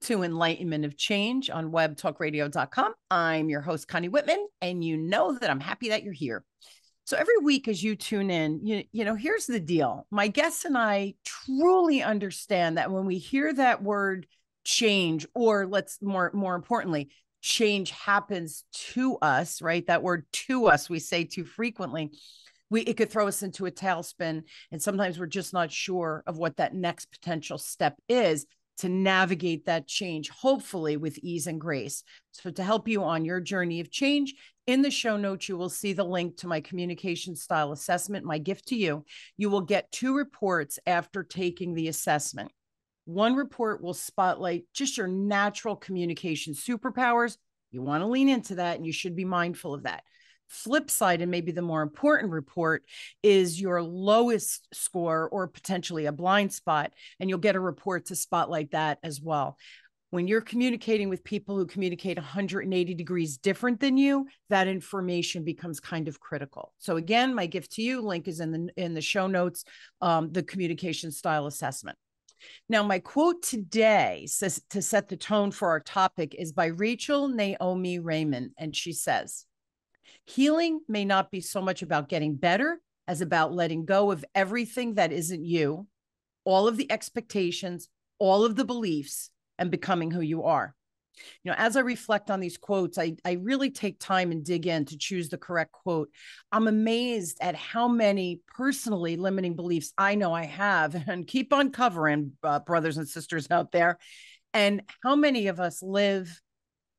to Enlightenment of Change on webtalkradio.com. I'm your host, Connie Whitman, and you know that I'm happy that you're here. So every week as you tune in, you know, here's the deal. My guests and I truly understand that when we hear that word change, or let's more importantly, change happens to us, right? That word to us, we say too frequently. It could throw us into a tailspin. And sometimes we're just not sure of what that next potential step is to navigate that change, hopefully with ease and grace. So to help you on your journey of change, in the show notes, you will see the link to my communication style assessment, my gift to you. You will get 2 reports after taking the assessment. One report will spotlight just your natural communication superpowers. You want to lean into that, and you should be mindful of that. Flip side, and maybe the more important report, is your lowest score or potentially a blind spot, and you'll get a report to spotlight that as well. When you're communicating with people who communicate 180 degrees different than you, that information becomes kind of critical. So again, my gift to you, link is in the show notes, the communication style assessment. Now, my quote today says, to set the tone for our topic, is by Naomi Remen, and she says, "Healing may not be so much about getting better as about letting go of everything that isn't you, all of the expectations, all of the beliefs, and becoming who you are." You know, as I reflect on these quotes, I really take time and dig in to choose the correct quote. I'm amazed at how many personally limiting beliefs I know I have and keep uncovering, brothers and sisters out there, and how many of us live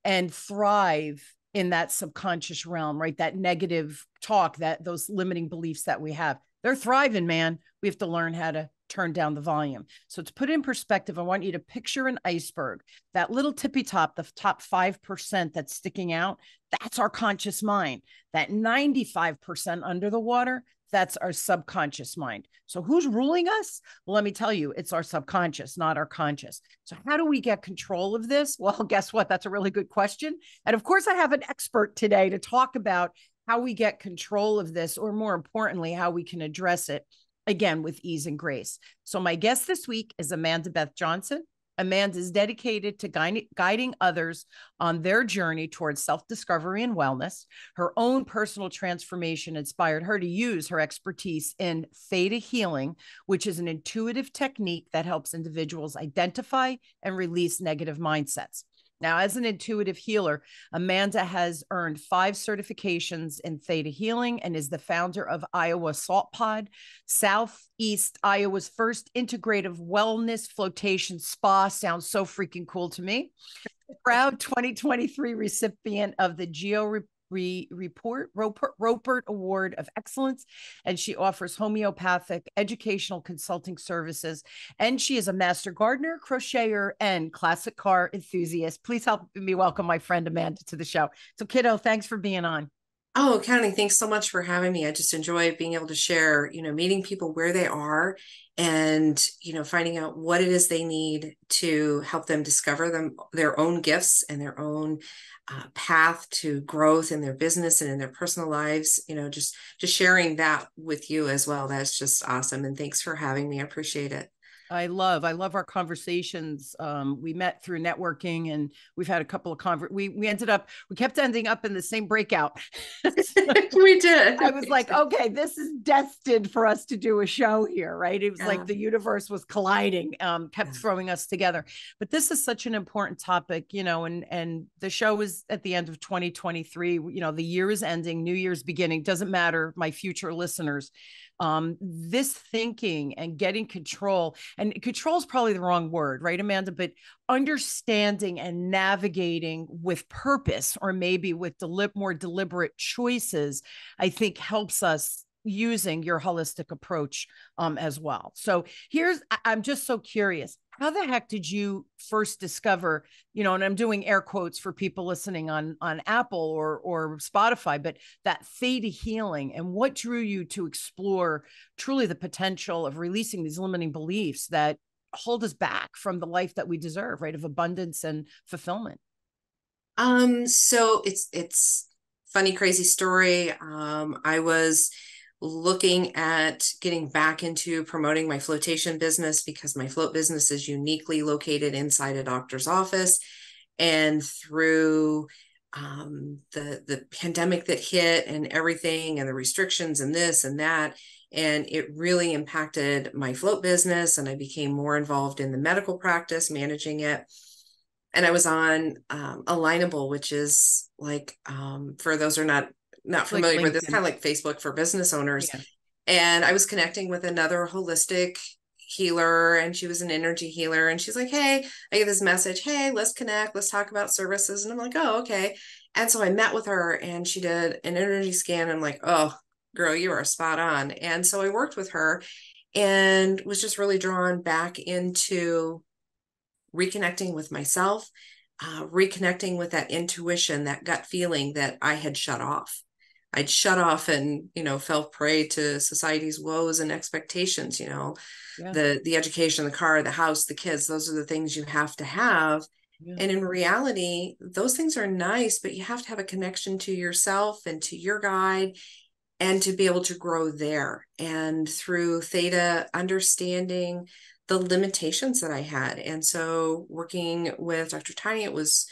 and thrive in that subconscious realm, right? That negative talk, that those limiting beliefs that we have, they're thriving, man. We have to learn how to turn down the volume. So to put it in perspective, I want you to picture an iceberg, that little tippy top, the top 5% that's sticking out. That's our conscious mind. That 95% under the water, that's our subconscious mind. So who's ruling us? Well, let me tell you, it's our subconscious, not our conscious. So how do we get control of this? Well, guess what? That's a really good question. And of course, I have an expert today to talk about how we get control of this, or more importantly, how we can address it, again, with ease and grace. So my guest this week is Amanda Beth Johnson. Amanda is dedicated to guiding others on their journey towards self-discovery and wellness. Her own personal transformation inspired her to use her expertise in ThetaHealing, which is an intuitive technique that helps individuals identify and release negative mindsets. Now, as an intuitive healer, Amanda has earned 5 certifications in ThetaHealing and is the founder of Iowa Salt Pod, Southeast Iowa's first integrative wellness flotation spa. Sounds so freaking cool to me. Proud 2023 recipient of the Roper Award of Excellence, and she offers homeopathic educational consulting services, and she is a master gardener, crocheter, and classic car enthusiast. Please help me welcome my friend Amanda to the show. So kiddo, thanks for being on. Oh, Connie, thanks so much for having me. I just enjoy being able to share, meeting people where they are and, finding out what it is they need to help them discover their own gifts and their own path to growth in their business and in their personal lives. Just sharing that with you as well. That's just awesome. And thanks for having me. I appreciate it. I love our conversations. We met through networking, and we've had a couple of we kept ending up in the same breakout. We did. I was like, okay, this is destined for us to do a show here, right? It was like the universe was colliding, kept throwing us together. But this is such an important topic, and the show is at the end of 2023. The year is ending, New Year's beginning. Doesn't matter, my future listeners. This thinking and getting control, and control is probably the wrong word, right, Amanda? But understanding and navigating with purpose, or maybe with more deliberate choices, I think helps us using your holistic approach as well. So I'm just so curious. How the heck did you first discover, and I'm doing air quotes for people listening on Apple or Spotify, but that ThetaHealing, and what drew you to explore truly the potential of releasing these limiting beliefs that hold us back from the life that we deserve, right? Of abundance and fulfillment. So it's funny, crazy story. I was looking at getting back into promoting my flotation business, because my float business is uniquely located inside a doctor's office. And through the pandemic that hit and everything, and the restrictions and this and that, and it really impacted my float business, and I became more involved in the medical practice, managing it. And I was on Alignable, which is like, for those who are not Like familiar with this, LinkedIn. kind of like Facebook for business owners. Yeah. And I was connecting with another holistic healer, and she was an energy healer. And she's like, hey, I get this message, hey, let's connect, let's talk about services. And I'm like, oh, okay. And so I met with her, and she did an energy scan. And I'm like, oh, girl, you are spot on. And so I worked with her and was just really drawn back into reconnecting with myself, reconnecting with that intuition, that gut feeling that I had shut off. I'd shut off and, fell prey to society's woes and expectations, Yeah. the education, the car, the house, the kids, those are the things you have to have. Yeah. And in reality, those things are nice, but you have to have a connection to yourself and to your guide, and to be able to grow there. And through Theta, understanding the limitations that I had. And so working with Dr. Tiny, it was,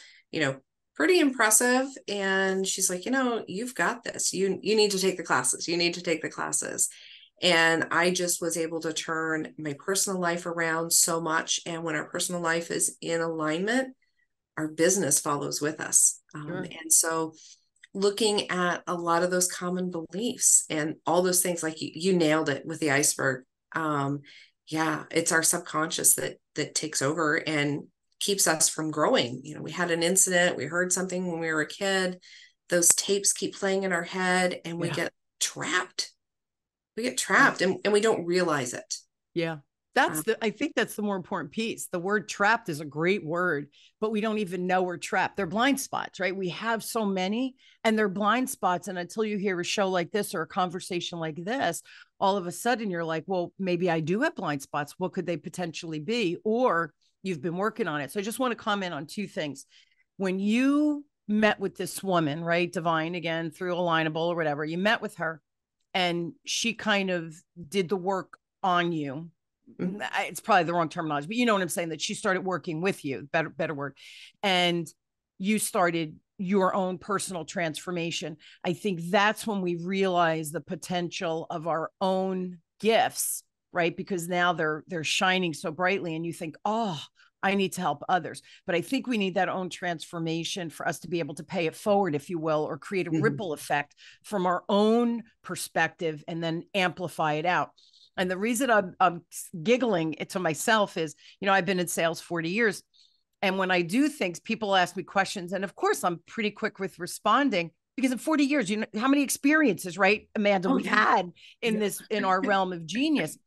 pretty impressive. And she's like, you've got this. You need to take the classes. You need to take the classes. And I just was able to turn my personal life around so much. And when our personal life is in alignment, our business follows with us. Sure. And so looking at a lot of those common beliefs and all those things, like you nailed it with the iceberg. Yeah, it's our subconscious that takes over and keeps us from growing. We had an incident, we heard something when we were a kid, those tapes keep playing in our head, and we get trapped. We get trapped, and we don't realize it. Yeah. I think that's the more important piece. The word trapped is a great word, but we don't even know we're trapped. They're blind spots, right? We have so many, and they're blind spots. And until you hear a show like this or a conversation like this, all of a sudden you're like, well, maybe I do have blind spots. What could they potentially be? Or you've been working on it. So I just want to comment on two things. When you met with this woman, right? Divine, again, through Alignable or whatever, you met with her and she kind of did the work on you. It's probably the wrong terminology, but you know what I'm saying, that she started working with you, better word. And you started your own personal transformation. I think that's when we realize the potential of our own gifts, right? Because now they're shining so brightly, and you think, oh, I need to help others. But I think we need that own transformation for us to be able to pay it forward, if you will, or create a ripple effect from our own perspective and then amplify it out. And the reason I'm giggling to myself is, I've been in sales 40 years. And when I do things, people ask me questions. And of course, I'm pretty quick with responding, because in 40 years, how many experiences, right, Amanda, we've had in our realm of genius.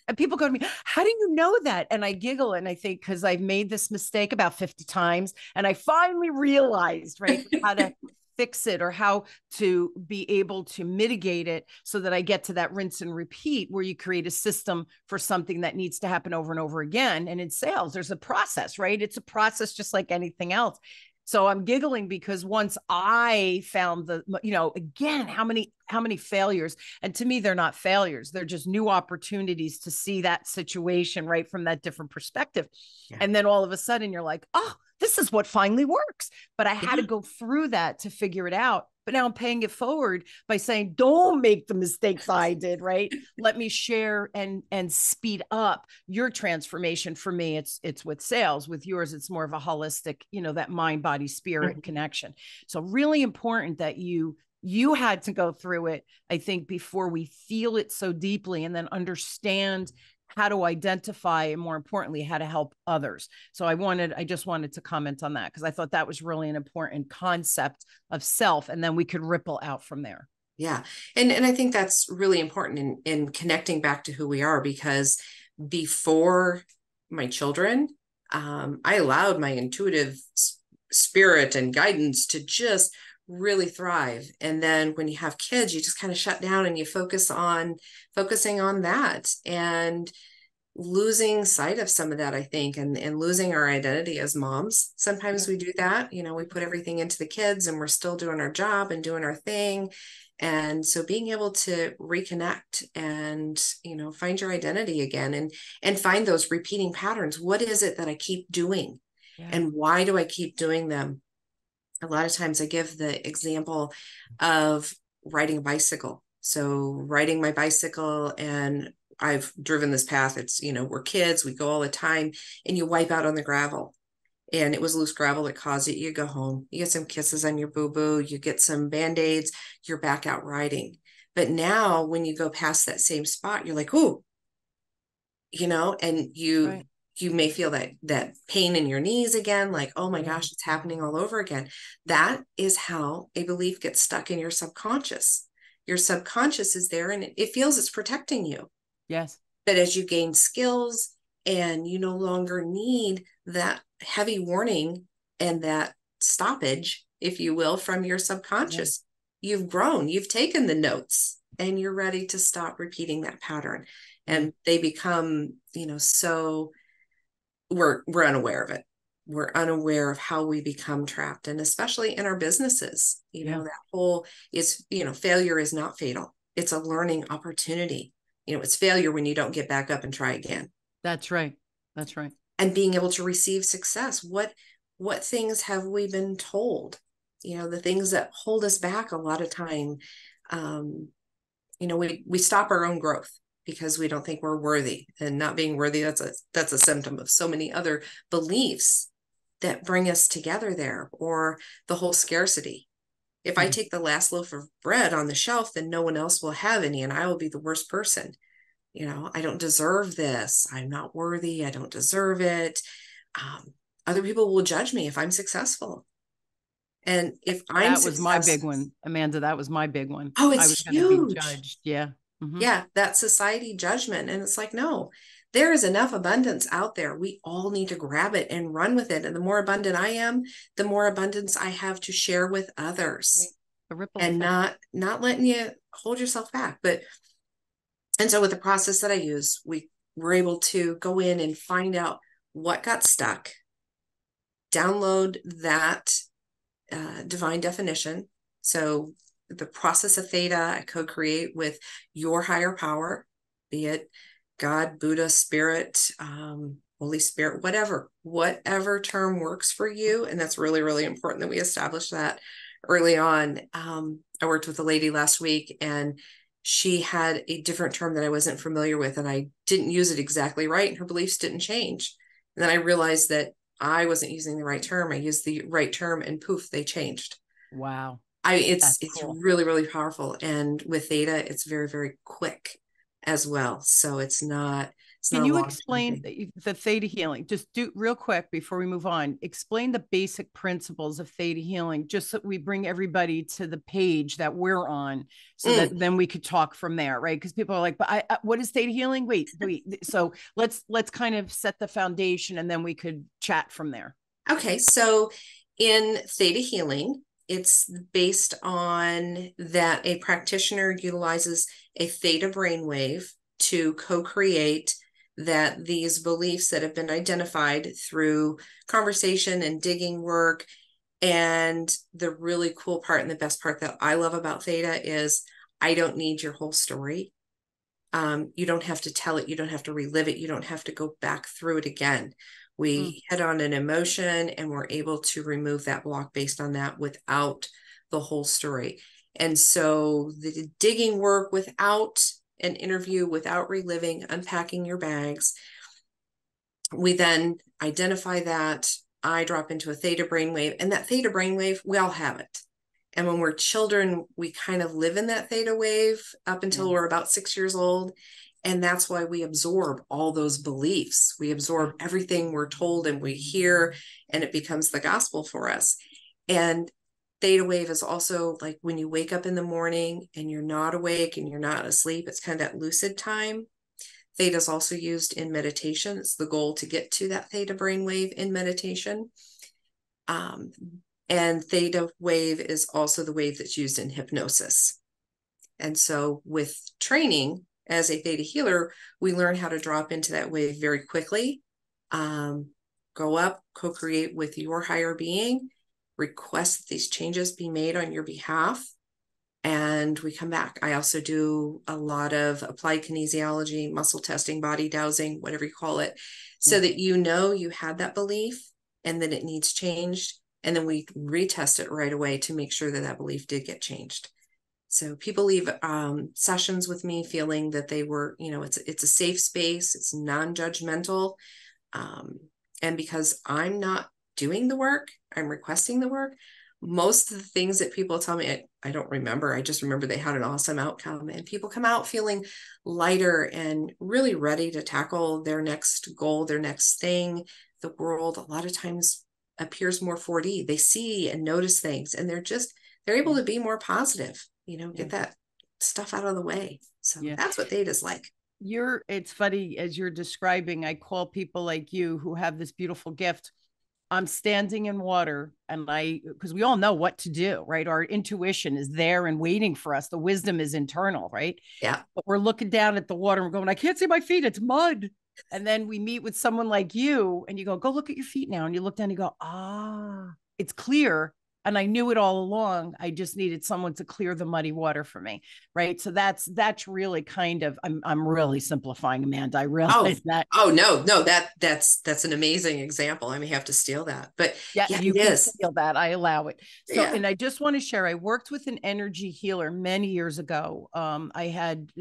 And people go to me, how do you know that? And I giggle and I think, because I've made this mistake about 50 times. And I finally realized, right, how to fix it or how to be able to mitigate it, so that I get to that rinse and repeat, where you create a system for something that needs to happen over and over again. And in sales, there's a process, right? It's a process just like anything else. So I'm giggling because once I found again, how many failures, and to me, they're not failures. They're just new opportunities to see that situation, right, from that different perspective. Yeah. And then all of a sudden you're like, oh, this is what finally works. But I had to go through that to figure it out. But now I'm paying it forward by saying, don't make the mistakes I did, right? Let me share and speed up your transformation. For me, it's with sales. With yours, it's more of a holistic, that mind, body, spirit connection. So really important that you had to go through it, I think, before we feel it so deeply and then understand how to identify, and more importantly, how to help others. So I just wanted to comment on that, because I thought that was really an important concept of self, and then we could ripple out from there. Yeah. And I think that's really important in connecting back to who we are, because before my children, I allowed my intuitive spirit and guidance to just really thrive. And then when you have kids, you just kind of shut down and you focusing on that. And losing sight of some of that, I think, and losing our identity as moms. Sometimes we do that, we put everything into the kids and we're still doing our job and doing our thing. And so being able to reconnect and, find your identity again and find those repeating patterns. What is it that I keep doing? Yeah. And why do I keep doing them? A lot of times I give the example of riding a bicycle. So riding my bicycle, and I've driven this path. It's, we're kids, we go all the time, and you wipe out on the gravel. And it was loose gravel that caused it. You go home, you get some kisses on your boo-boo, you get some band-aids, you're back out riding. But now when you go past that same spot, you're like, ooh, and Right. you may feel that pain in your knees again, like, oh my gosh, it's happening all over again. That is how a belief gets stuck in your subconscious. Your subconscious is there and it feels it's protecting you. Yes. But as you gain skills and you no longer need that heavy warning and that stoppage, if you will, from your subconscious, you've grown, you've taken the notes, and you're ready to stop repeating that pattern. And they become, so we're unaware of it. We're unaware of how we become trapped, and especially in our businesses, that whole is, failure is not fatal. It's a learning opportunity. It's failure when you don't get back up and try again. That's right. That's right. And being able to receive success. What things have we been told? The things that hold us back a lot of time. We stop our own growth because we don't think we're worthy, and not being worthy, that's a symptom of so many other beliefs that bring us together there, or the whole scarcity. If I take the last loaf of bread on the shelf, then no one else will have any, and I will be the worst person. I don't deserve this. I'm not worthy. I don't deserve it. Other people will judge me if I'm successful. And if I'm That was my big one, Amanda. That was my big one. Oh, I was it's going to be huge. judged. Yeah. Mm-hmm. Yeah, that society judgment. And it's like, no, there is enough abundance out there. We all need to grab it and run with it. And the more abundant I am, the more abundance I have to share with others. A ripple And effect. not letting you hold yourself back. And so with the process that I use, we were able to go in and find out what got stuck, download that divine definition. So the process of theta, I co-create with your higher power, be it God, Buddha, Spirit, Holy Spirit, whatever term works for you. And that's really, really important that we establish that early on. I worked with a lady last week, and she had a different term that I wasn't familiar with, and I didn't use it exactly right, and her beliefs didn't change. And then I realized that I wasn't using the right term. I used the right term, and poof, they changed. Wow. It's Cool. really, really powerful. And with theta, it's very, very quick as well. So it's not Can a you long explain thing. the theta healing? Just do real quick before we move on. Explain the basic principles of theta healing, just so we bring everybody to the page that we're on, so that then we could talk from there, right? Because people are like, "But what is theta healing?" Wait. So let's kind of set the foundation, and then we could chat from there. Okay, so in theta healing, it's based on that a practitioner utilizes a theta brainwave to co-create that these beliefs that have been identified through conversation and digging work. And the really cool part and the best part that I love about theta is I don't need your whole story. You don't have to tell it. You don't have to relive it. You don't have to go back through it again. We hit on an emotion, and we're able to remove that block based on that without the whole story. And so the digging work without an interview, without reliving, unpacking your bags, we then identify that. I drop into a theta brainwave, and that theta brainwave, we all have it. And when we're children, we kind of live in that theta wave up until we're about 6 years old. And that's why we absorb all those beliefs. We absorb everything we're told and we hear, and it becomes the gospel for us. And theta wave is also like when you wake up in the morning and you're not awake and you're not asleep, it's kind of that lucid time. Theta is also used in meditation. It's the goal to get to that theta brainwave in meditation. And theta wave is also the wave that's used in hypnosis. And so with training, as a theta healer, we learn how to drop into that wave very quickly, go up, co-create with your higher being, request that these changes be made on your behalf, and we come back. I also do a lot of applied kinesiology, muscle testing, body dowsing, whatever you call it, so that you know you had that belief and then it needs changed. And then we retest it right away to make sure that that belief did get changed. So people leave sessions with me feeling that they were, it's a safe space, it's non-judgmental. And because I'm not doing the work, I'm requesting the work. Most of the things that people tell me, I don't remember. I just remember they had an awesome outcome, and people come out feeling lighter and really ready to tackle their next goal, their next thing. The world a lot of times appears more 4D. They see and notice things, and they're able to be more positive, get that stuff out of the way. So that's what theta's like. It's funny as you're describing, I call people like you who have this beautiful gift. I'm standing in water and because we all know what to do, right? Our intuition is there and waiting for us. The wisdom is internal, right? Yeah. But we're looking down at the water and we're going, I can't see my feet. It's mud. And then we meet with someone like you and you go look at your feet now. And you look down and you go, it's clear. And I knew it all along. I just needed someone to clear the muddy water for me. Right. So that's really kind of, I'm really simplifying, Amanda. I realize that. Oh, no, that's an amazing example. I may have to steal that, but yeah you it can is. steal that. I allow it. So, and I just want to share, I worked with an energy healer many years ago. I had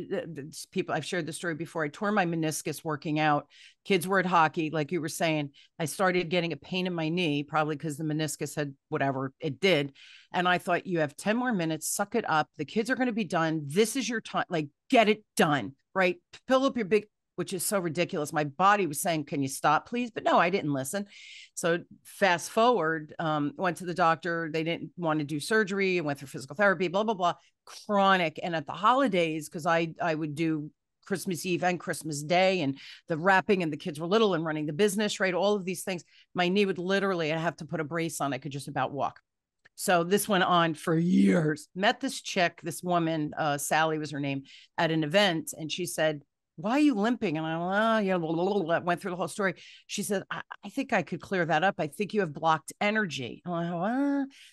people, I've shared the story before. I tore my meniscus working out. Kids were at hockey, like you were saying. I started getting a pain in my knee, probably because the meniscus had whatever it did. And I thought, you have 10 more minutes, suck it up. The kids are going to be done. This is your time. Like, get it done, right? Fill up your big, which is so ridiculous. My body was saying, can you stop, please? But no, I didn't listen. So fast forward, went to the doctor. They didn't want to do surgery. I went through physical therapy, blah, blah, blah, chronic. And at the holidays, because I would do Christmas Eve and Christmas Day and the wrapping, and the kids were little and running the business, right? All of these things. My knee would literally, I have to put a brace on. I could just about walk. So this went on for years. Met this chick, this woman, Sally was her name, at an event. And she said, why are you limping? And I went through the whole story. She said, I think I could clear that up. I think you have blocked energy.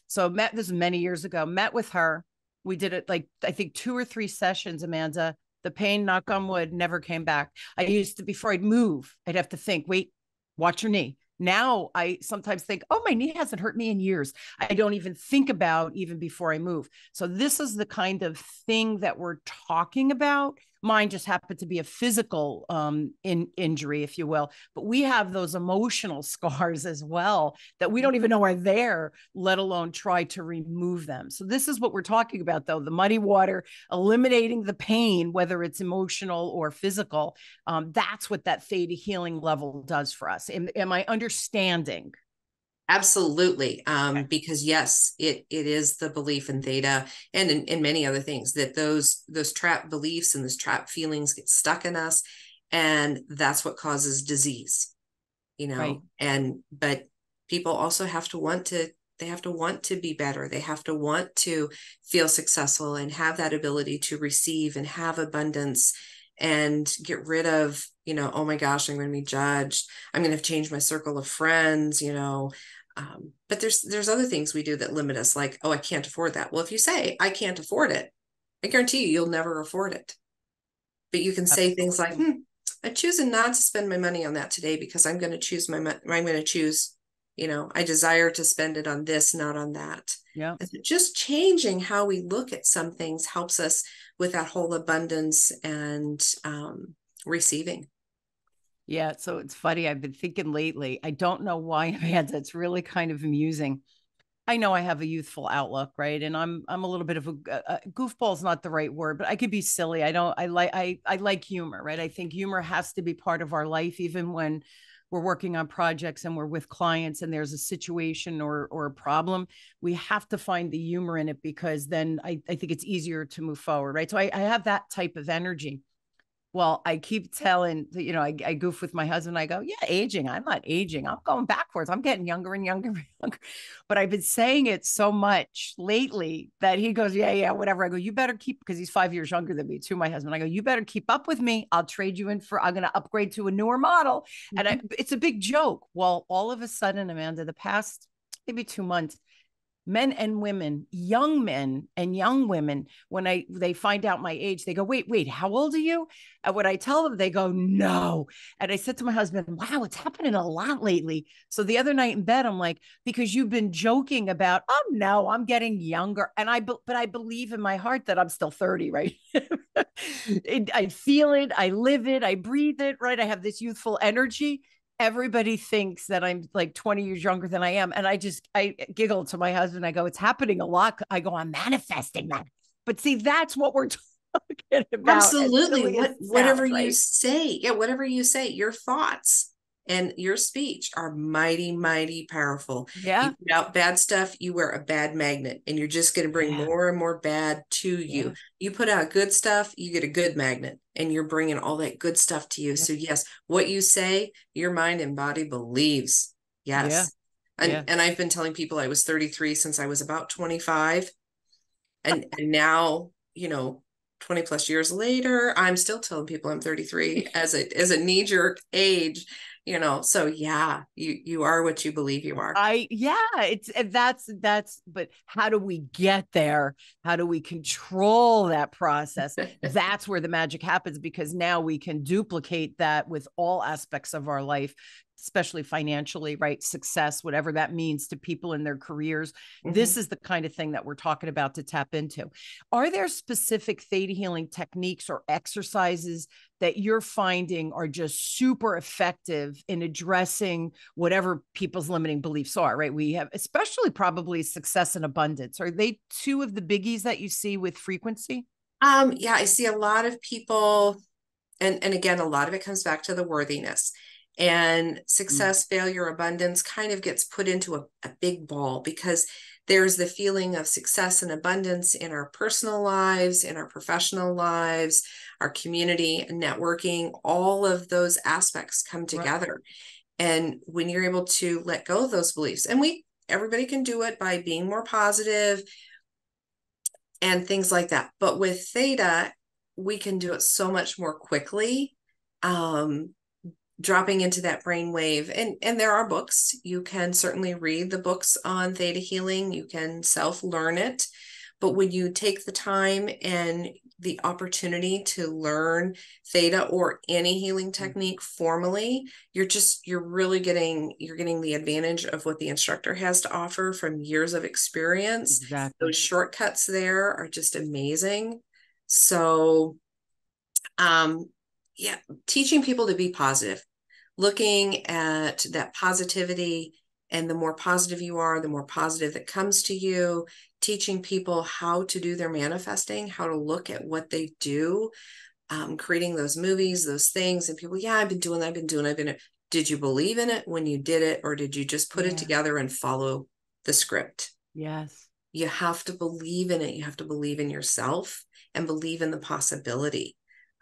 So this was many years ago, met with her. We did it like, I think 2 or 3 sessions, Amanda. The pain, knock on wood, never came back. I used to, before I'd move, I'd have to think, wait, watch your knee. Now I sometimes think, oh, my knee hasn't hurt me in years. I don't even think about even before I move. So this is the kind of thing that we're talking about. Mine just happened to be a physical injury, if you will. But we have those emotional scars as well that we don't even know are there, let alone try to remove them. So this is what we're talking about, though, the muddy water, eliminating the pain, whether it's emotional or physical. That's what that theta healing level does for us. Am I understanding? Absolutely. Because yes, it is the belief in theta and in many other things that those trapped beliefs and those trapped feelings get stuck in us. And that's what causes disease, Right. But people also have to want to, they have to want to be better. They have to want to feel successful and have that ability to receive and have abundance and get rid of, oh my gosh, I'm going to be judged. I'm going to have to change my circle of friends, but there's other things we do that limit us, like, oh, I can't afford that. Well, if you say I can't afford it, I guarantee you'll never afford it. But you can say things like, I'm choosing not to spend my money on that today because I'm going to choose I desire to spend it on this, not on that. Yeah. Just changing how we look at some things helps us with that whole abundance and receiving. Yeah. So it's funny. I've been thinking lately, I don't know why, Amanda, it's really kind of amusing. I know I have a youthful outlook, right? And I'm a little bit of a goofball is not the right word, but I could be silly. I like humor, right? I think humor has to be part of our life, even when we're working on projects and we're with clients and there's a situation or a problem. We have to find the humor in it, because then I think it's easier to move forward, right? So I have that type of energy. Well, I keep telling, I goof with my husband. I go, yeah, aging. I'm not aging. I'm going backwards. I'm getting younger and younger and younger. But I've been saying it so much lately that he goes, yeah, yeah, whatever. I go, you better keep, because he's 5 years younger than me too, my husband. I go, you better keep up with me. I'll trade you in I'm going to upgrade to a newer model. And it's a big joke. Well, all of a sudden, Amanda, the past maybe 2 months, young men and young women, when they find out my age, they go, wait, how old are you? And when I tell them, they go, no. And I said to my husband, wow, it's happening a lot lately. So the other night in bed, I'm like, because you've been joking about, oh no, I'm getting younger. But I believe in my heart that I'm still 30, right? I feel it, I live it, I breathe it, right? I have this youthful energy. Everybody thinks that I'm like 20 years younger than I am. And I giggle to my husband. I go, it's happening a lot. I go, I'm manifesting that. But see, that's what we're talking about. Absolutely. Whatever Sounds, you right? say, yeah, whatever you say, your thoughts and your speech are mighty, mighty powerful. You Yeah. put out bad stuff, you wear a bad magnet, and you're just going to bring Yeah. more and more bad to you. Yeah. You put out good stuff, you get a good magnet, and you're bringing all that good stuff to you. Yeah. So yes, what you say, your mind and body believes. Yeah. Yes. Yeah. And I've been telling people I was 33 since I was about 25. And now, 20 plus years later, I'm still telling people I'm 33 as a knee jerk age, so yeah, you are what you believe you are. But how do we get there? How do we control that process? That's where the magic happens, because now we can duplicate that with all aspects of our life, especially financially, right? Success, whatever that means to people in their careers. This is the kind of thing that we're talking about to tap into. Are there specific theta healing techniques or exercises that you're finding are just super effective in addressing whatever people's limiting beliefs are, right? We have, especially probably success and abundance. Are they two of the biggies that you see with frequency? Yeah, I see a lot of people, and again, a lot of it comes back to the worthiness. And Mm. success, failure, abundance kind of gets put into a big ball, because there's the feeling of success and abundance in our personal lives, in our professional lives, our community, networking, all of those aspects come Right. together. And when you're able to let go of those beliefs, and everybody can do it by being more positive and things like that. But with theta, we can do it so much more quickly. Dropping into that brain wave, and there are books. You can certainly read the books on theta healing. You can self-learn it. But when you take the time and the opportunity to learn theta or any healing technique formally, you're really getting the advantage of what the instructor has to offer from years of experience. Exactly. Those shortcuts there are just amazing. So yeah, teaching people to be positive, looking at that positivity, and the more positive you are, the more positive that comes to you, teaching people how to do their manifesting, how to look at what they do, creating those movies, those things, and people, yeah, I've been doing it. Did you believe in it when you did it, or did you just put it Yeah. together and follow the script? Yes. You have to believe in it. You have to believe in yourself and believe in the possibility.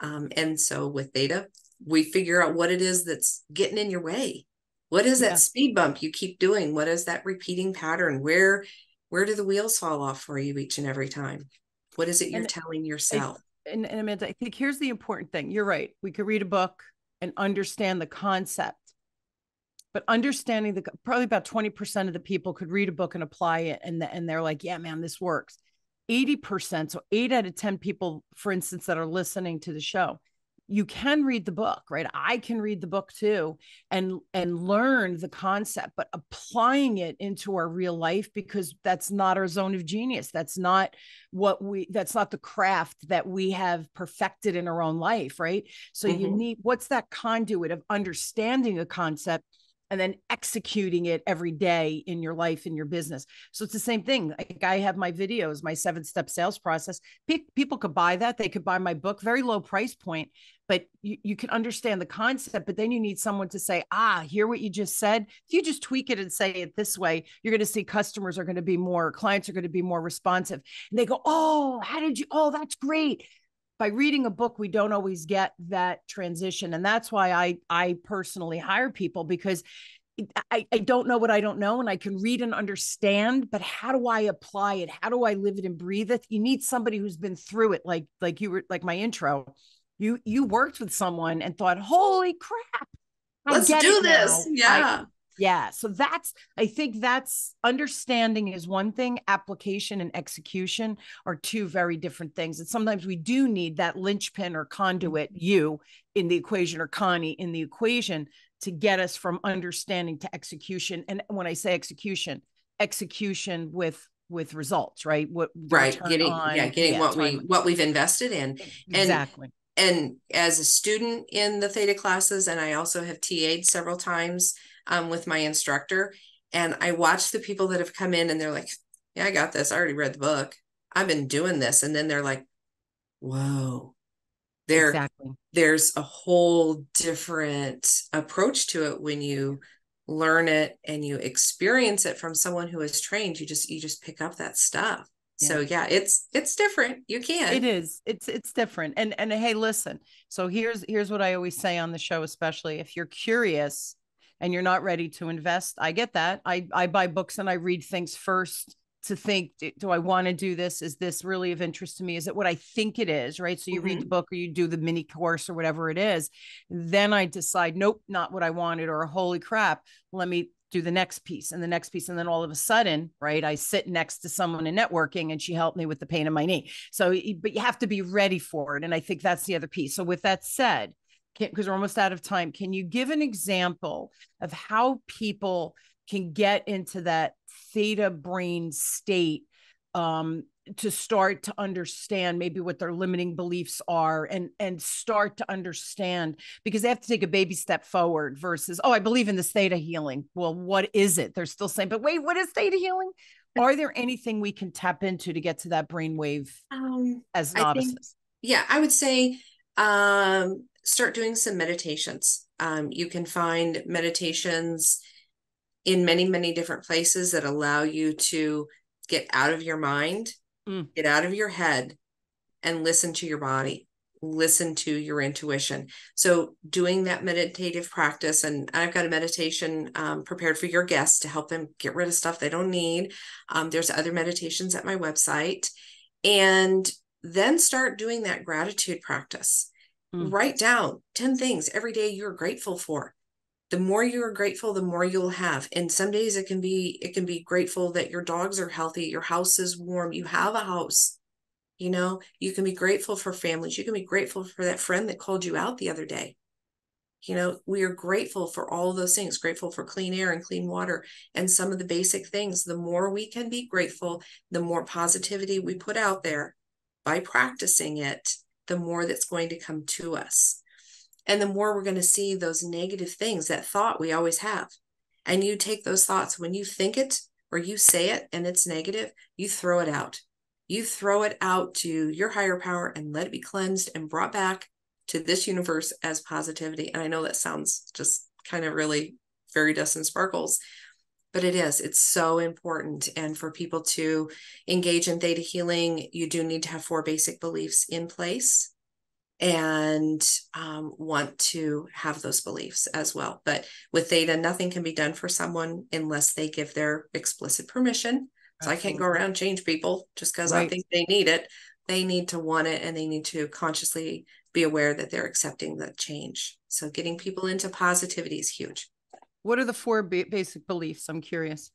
And so with theta, we figure out what it is that's getting in your way. What is that Yeah. speed bump you keep doing? What is that repeating pattern? Where do the wheels fall off for you each and every time? What is it you're And telling I yourself? and Amanda, I think here's the important thing. You're right. We could read a book and understand the concept, but understanding probably about 20% of the people could read a book and apply it, and they're like, yeah, man, this works. 80%, so 8 out of 10 people, for instance, that are listening to the show, you can read the book, right? I can read the book too, and learn the concept, but applying it into our real life, because that's not our zone of genius. That's not that's not the craft that we have perfected in our own life, right? So you need, what's that conduit of understanding a concept and then executing it every day in your life, in your business. So it's the same thing. Like, I have my videos, my 7-step sales process. People could buy that. They could buy my book, very low price point, but you can understand the concept. But then you need someone to say, hear what you just said. If you just tweak it and say it this way, you're going to see clients are going to be more responsive. And they go, oh, how did you, oh, that's great. by reading a book, we don't always get that transition. And that's why I personally hire people, because I don't know what I don't know, and I can read and understand, but how do I apply it? How do I live it and breathe it? You need somebody who's been through it. Like you were, like my intro, you worked with someone and thought, holy crap, I Let's get it do this. now. Yeah. Yeah. So I think that's, understanding is one thing. Application and execution are two very different things. And sometimes we do need that linchpin or conduit, you in the equation, or Connie in the equation, to get us from understanding to execution. And when I say execution, execution with results, right? What the Right. return on, Getting time. what we've invested in. And Exactly. and as a student in the theta classes, and I also have TA'd several times with my instructor, and I watch the people that have come in and they're like, yeah, I got this. I already read the book. I've been doing this. And then they're like, whoa, Exactly. there's a whole different approach to it when you learn it and you experience it from someone who is trained. You just pick up that stuff. Yeah. So yeah, it's different. You It can. is. It's different. And hey, listen. So here's what I always say on the show, especially if you're curious and you're not ready to invest. I get that. I buy books and I read things first to think, do I want to do this? Is this really of interest to me? Is it what I think it is? Right. So you read the book or you do the mini course or whatever it is. Then I decide, nope, not what I wanted, or holy crap, let me do the next piece and the next piece. And then all of a sudden, right, I sit next to someone in networking and she helped me with the pain in my knee. So, but you have to be ready for it. And I think that's the other piece. So with that said, because we're almost out of time, can you give an example of how people can get into that theta brain state, to start to understand maybe what their limiting beliefs are, and start to understand, because they have to take a baby step forward versus, oh, I believe in this theta healing. Well, what is it? They're still saying, but wait, what is theta healing? Are there anything we can tap into to get to that brainwave as I think, novices? yeah, I would say start doing some meditations. You can find meditations in many, many different places that allow you to get out of your mind, get out of your head, and listen to your body, listen to your intuition. So doing that meditative practice, and I've got a meditation prepared for your guests to help them get rid of stuff they don't need. There's other meditations at my website. And then start doing that gratitude practice. Write down 10 things every day you're grateful for. The more you're grateful, the more you'll have. And some days it can be grateful that your dogs are healthy, your house is warm, you have a house. You can be grateful for families. You can be grateful for that friend that called you out the other day. We are grateful for all those things, grateful for clean air and clean water and some of the basic things. The more we can be grateful, the more positivity we put out there by practicing it, the more that's going to come to us. And the more we're going to see those negative things, that thought we always have. And you take those thoughts, when you think it or you say it and it's negative, you throw it out. You throw it out to your higher power and let it be cleansed and brought back to this universe as positivity. And I know that sounds just kind of really fairy dust and sparkles, but it's so important. And for people to engage in theta healing, you do need to have 4 basic beliefs in place and want to have those beliefs as well. But with theta, nothing can be done for someone unless they give their explicit permission. So I can't go around and change people just because I think they need it. They need to want it, and they need to consciously be aware that they're accepting the change. So getting people into positivity is huge. What are the 4 basic beliefs? I'm curious.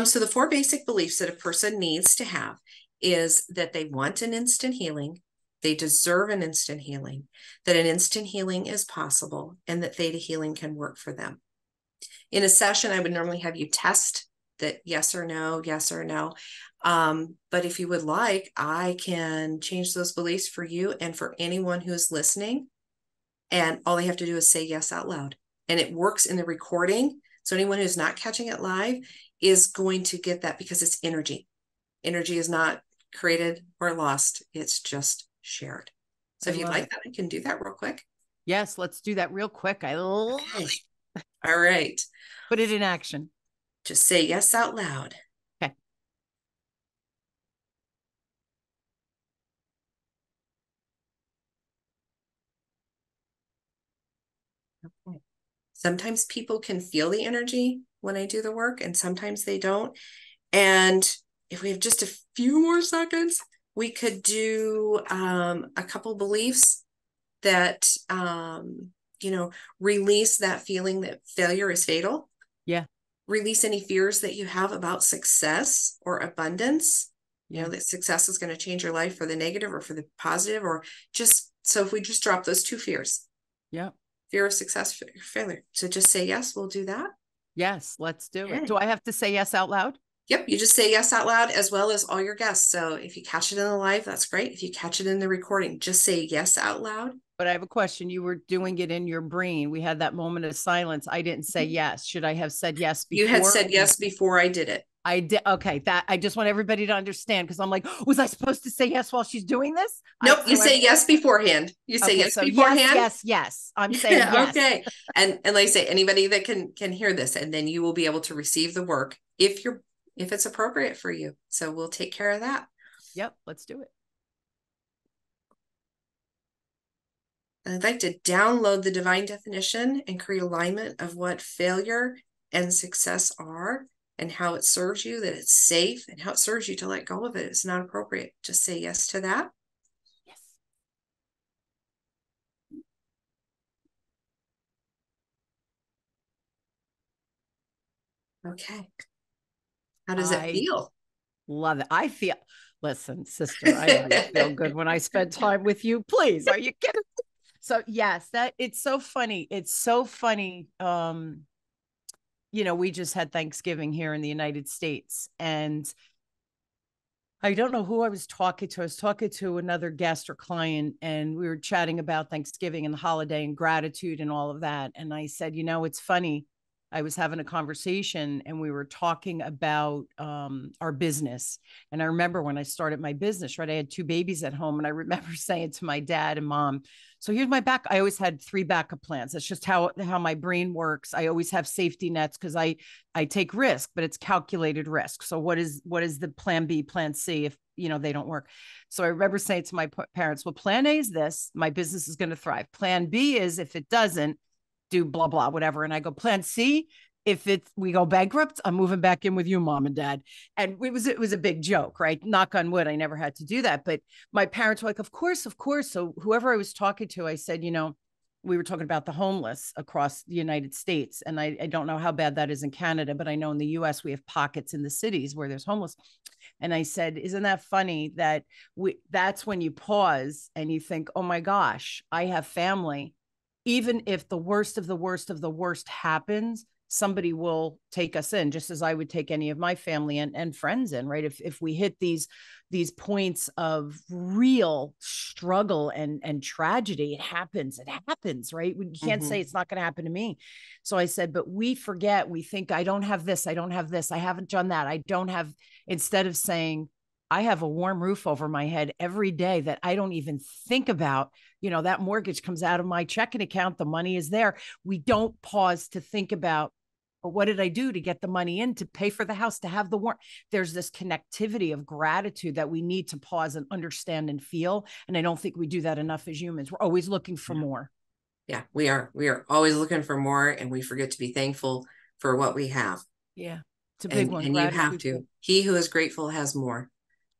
So the 4 basic beliefs that a person needs to have is that they want an instant healing, they deserve an instant healing, that an instant healing is possible, and that theta healing can work for them. In a session, I would normally have you test that yes or no. But if you would like, I can change those beliefs for you and for anyone who's listening. And all they have to do is say yes out loud. And it works in the recording. So anyone who's not catching it live is going to get that, because it's energy. Energy is not created or lost. It's just shared. So if you'd like that, I can do that real quick. Yes, let's do that real quick. I love it. All right. Put it in action. Just say yes out loud. Okay. Okay. Sometimes people can feel the energy when I do the work, and sometimes they don't. And if we have just a few more seconds, we could do a couple beliefs that, release that feeling that failure is fatal. Yeah. Release any fears that you have about success or abundance. Yeah. That success is going to change your life for the negative or for the positive, or just, so if we just drop those two fears. Yeah. Fear of success, fear of failure. So just say yes, we'll do that. Yes, let's do it. Okay. Do I have to say yes out loud? Yep, you just say yes out loud, as well as all your guests. So if you catch it in the live, that's great. If you catch it in the recording, just say yes out loud. But I have a question. You were doing it in your brain. We had that moment of silence. I didn't say yes. Should I have said yes before? You had said yes before I did it. I did. Okay. That I just want everybody to understand, because I'm like, was I supposed to say yes while she's doing this? Nope. You say yes beforehand. You say okay, yes so beforehand. yes. I'm saying yes. Okay. And like I say, anybody that can hear this, and then you will be able to receive the work if it's appropriate for you. So we'll take care of that. Yep. Let's do it. I'd like to download the divine definition and create alignment of what failure and success are, and how it serves you, that it's safe, and how it serves you to let go of it. It's not appropriate. Just say yes to that. Yes. Okay. How does it feel? Love it. Listen, sister, I always feel good when I spend time with you. Please, are you kidding? So yes, it's so funny. It's so funny. We just had Thanksgiving here in the United States, and I don't know who I was talking to. I was talking to another guest or client, and we were chatting about Thanksgiving and the holiday and gratitude and all of that. And I said, it's funny. I was having a conversation and we were talking about our business. And I remember when I started my business, right, I had 2 babies at home. And I remember saying to my dad and mom, so here's my I always had 3 backup plans. That's just how my brain works. I always have safety nets because I take risk, but it's calculated risk. So what is the plan B, plan C if they don't work? So I remember saying to my parents, well, plan A is this, my business is going to thrive. Plan B is if it doesn't, do blah, blah, whatever. And I go, plan C, if we go bankrupt, I'm moving back in with you, mom and dad. And it was a big joke, right? Knock on wood, I never had to do that. But my parents were like, of course. So whoever I was talking to, I said, we were talking about the homeless across the United States. And I don't know how bad that is in Canada, but I know in the US, we have pockets in the cities where there's homeless. And I said, isn't that funny that that's when you pause and you think, oh my gosh, I have family. Even if the worst of the worst of the worst happens, somebody will take us in, just as I would take any of my family and friends in, right? If we hit these points of real struggle and tragedy, it happens, right? We can't say it's not going to happen to me. So I said, but we forget, we think, I don't have this, I haven't done that, I don't have, instead of saying, I have a warm roof over my head every day that I don't even think about. That mortgage comes out of my checking account. The money is there. We don't pause to think about, but what did I do to get the money in to pay for the house, to have the warmth? There's this connectivity of gratitude that we need to pause and understand and feel. And I don't think we do that enough as humans. We're always looking for more. Yeah, we are. We are always looking for more, and we forget to be thankful for what we have. Yeah, it's a big one. And you have to. He who is grateful has more.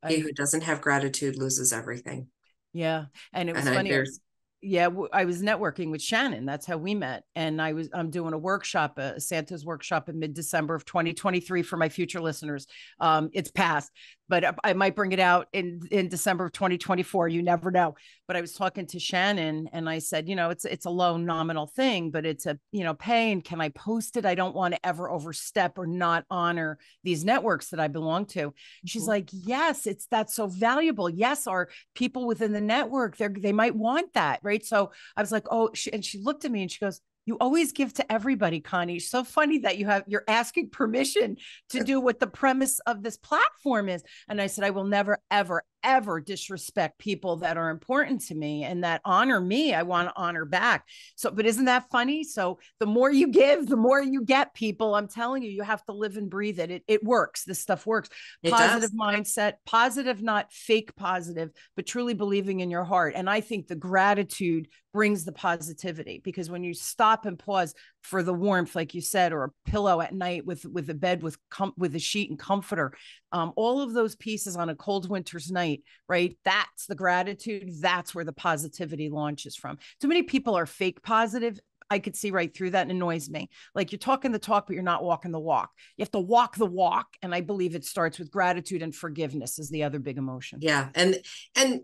He who doesn't have gratitude loses everything. Yeah. And it was funny. I was networking with Shannon. That's how we met. And I'm doing a workshop, a Santa's workshop in mid-December of 2023 for my future listeners. It's past, but I might bring it out in December of 2024. You never know. But I was talking to Shannon and I said, it's a low nominal thing, but it's a, pay. And can I post it? I don't want to ever overstep or not honor these networks that I belong to. She's like, yes, that's so valuable. Yes. Our people within the network, they might want that. Right. So I was like, oh, and she looked at me and she goes, you always give to everybody, Connie. It's so funny that you're asking permission to do what the premise of this platform is. And I said, I will never, ever, ever disrespect people that are important to me and that honor me. I want to honor back. So, but isn't that funny? So the more you give, the more you get, people. I'm telling you, you have to live and breathe it. It works. This stuff works. It Positive does. mindset, positive, not fake positive, but truly believing in your heart. And I think the gratitude brings the positivity, because when you stop and pause for the warmth, like you said, or a pillow at night with a bed with a sheet and comforter, all of those pieces on a cold winter's night, right? That's the gratitude. That's where the positivity launches from. Too many people are fake positive. I could see right through that, and annoys me. Like, you're talking the talk, but you're not walking the walk. You have to walk the walk. And I believe it starts with gratitude, and forgiveness is the other big emotion. Yeah. And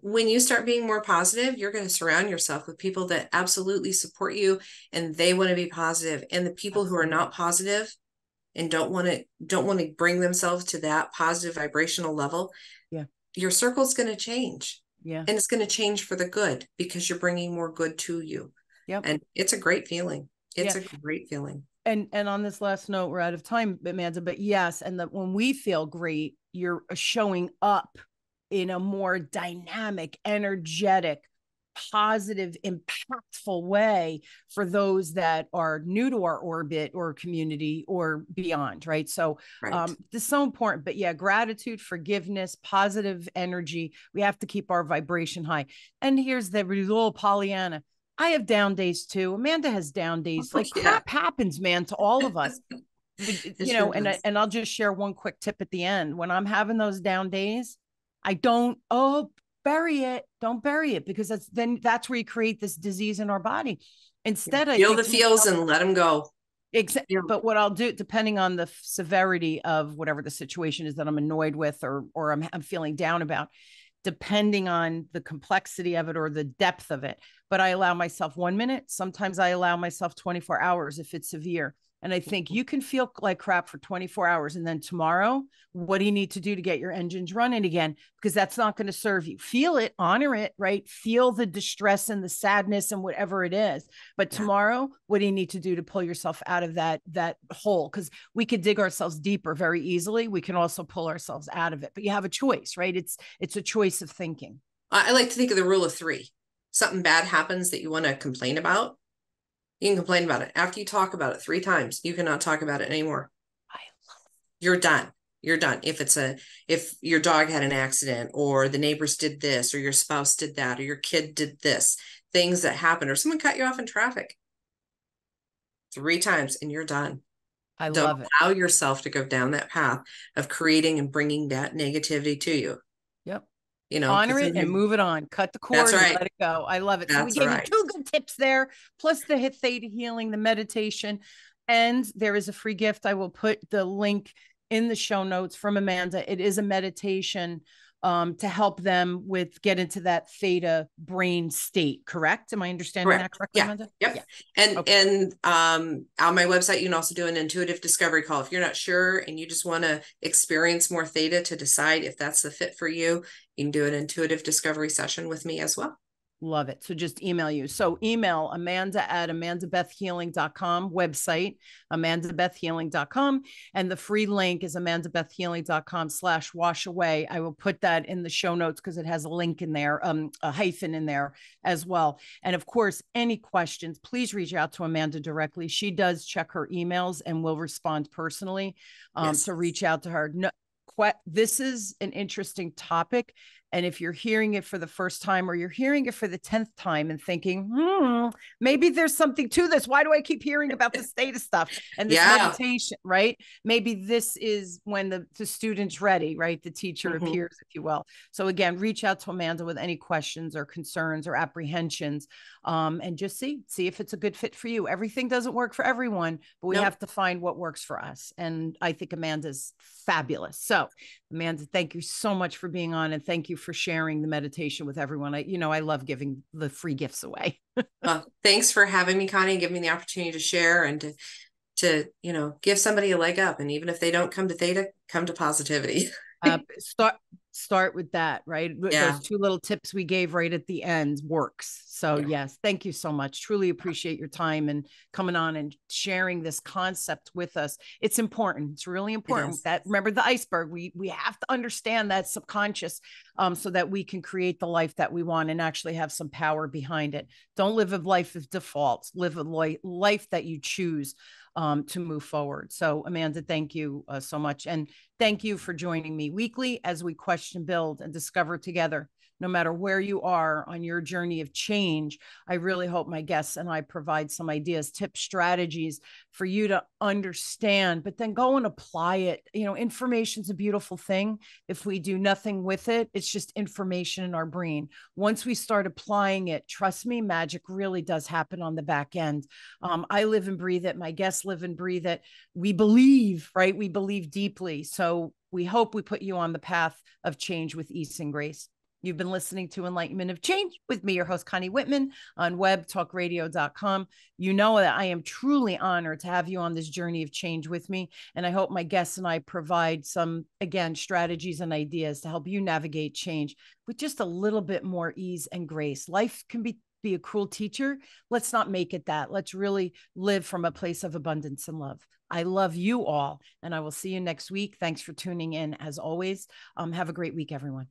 when you start being more positive, you're going to surround yourself with people that absolutely support you and they want to be positive. And the people who are not positive and don't want to bring themselves to that positive vibrational level, yeah, your circle's going to change. Yeah. And it's going to change for the good, because you're bringing more good to you. Yep. And it's a great feeling. It's a great feeling. And on this last note, we're out of time, Amanda, but yes. And that when we feel great, you're showing up in a more dynamic, energetic, positive, impactful way for those that are new to our orbit or community or beyond. Right. So this is so important. But yeah, gratitude, forgiveness, positive energy. We have to keep our vibration high. And here's the little Pollyanna. I have down days too. Amanda has down days. Like, crap happens, man, to all of us. You know, and I'll just share one quick tip at the end. When I'm having those down days, I don't, bury it. Don't bury it, because that's where you create this disease in our body. Instead, I feel the feels and let them go. Exactly. But what I'll do, depending on the severity of whatever the situation is that I'm annoyed with, or I'm feeling down about, depending on the complexity of it or the depth of it. But I allow myself 1 minute. Sometimes I allow myself 24 hours if it's severe. And I think you can feel like crap for 24 hours. And then tomorrow, what do you need to do to get your engines running again? Because that's not going to serve you. Feel it, honor it, right? Feel the distress and the sadness and whatever it is. But tomorrow, what do you need to do to pull yourself out of that hole? Because we could dig ourselves deeper very easily. We can also pull ourselves out of it. But you have a choice, right? It's a choice of thinking. I like to think of the rule of 3. Something bad happens that you want to complain about. You can complain about it. After you talk about it 3 times, you cannot talk about it anymore. You're done. You're done. If your dog had an accident, or the neighbors did this, or your spouse did that, or your kid did this, things that happened, or someone cut you off in traffic 3 times, and you're done. Love it. Allow yourself to go down that path of creating and bringing that negativity to you. Yep. You know, honor it and move it on. Cut the cord and let it go. I love it. So we gave you 2 good tips there, plus the ThetaHealing, the meditation, and there is a free gift. I will put the link in the show notes from Amanda. It is a meditation to help them get into that theta brain state. Correct? Am I understanding that correctly, Amanda? Yep. Yeah. And on my website, you can also do an intuitive discovery call. If you're not sure and you just want to experience more theta to decide if that's the fit for you, you can do an intuitive discovery session with me as well. Love it. So just email you. So email Amanda at amandabethhealing.com, website, amandabethhealing.com. And the free link is amandabethhealing.com/washaway. I will put that in the show notes because it has a link in there, a hyphen in there as well. And of course, any questions, please reach out to Amanda directly. She does check her emails and will respond personally. So reach out to her. No, this is an interesting topic. And if you're hearing it for the first time, or you're hearing it for the 10th time and thinking, maybe there's something to this. Why do I keep hearing about this theta stuff and this meditation, right? Maybe this is when the student's ready, right? The teacher appears, if you will. So again, reach out to Amanda with any questions or concerns or apprehensions, and just see if it's a good fit for you. Everything doesn't work for everyone, but we have to find what works for us. And I think Amanda's fabulous. So Amanda, thank you so much for being on, and thank you for sharing the meditation with everyone. I love giving the free gifts away. Thanks for having me, Connie, and giving me the opportunity to share and to give somebody a leg up. And even if they don't come to theta, come to positivity. Start with that, right? Yeah. Those two little tips we gave right at the end works. So Yeah. yes, thank you so much. Truly appreciate your time and coming on and sharing this concept with us. It's important. It's really It important is. that, remember the iceberg, we have to understand that subconscious, so that we can create the life that we want and actually have some power behind it. Don't live a life of defaults, live a life that you choose to move forward. So Amanda, thank you so much. And thank you for joining me weekly as we question, build, and discover together. No matter where you are on your journey of change, I really hope my guests and I provide some ideas, tips, strategies for you to understand, but then go and apply it. You know, information's a beautiful thing. If we do nothing with it, it's just information in our brain. Once we start applying it, trust me, magic really does happen on the back end. I live and breathe it. My guests live and breathe it. We believe, right? We believe deeply. So we hope we put you on the path of change with ease and grace. You've been listening to Enlightenment of Change with me, your host, Connie Whitman, on webtalkradio.com. You know that I am truly honored to have you on this journey of change with me. And I hope my guests and I provide some, again, strategies and ideas to help you navigate change with just a little bit more ease and grace. Life can be a cruel teacher. Let's not make it that. Let's really live from a place of abundance and love. I love you all, and I will see you next week. Thanks for tuning in as always. Have a great week, everyone.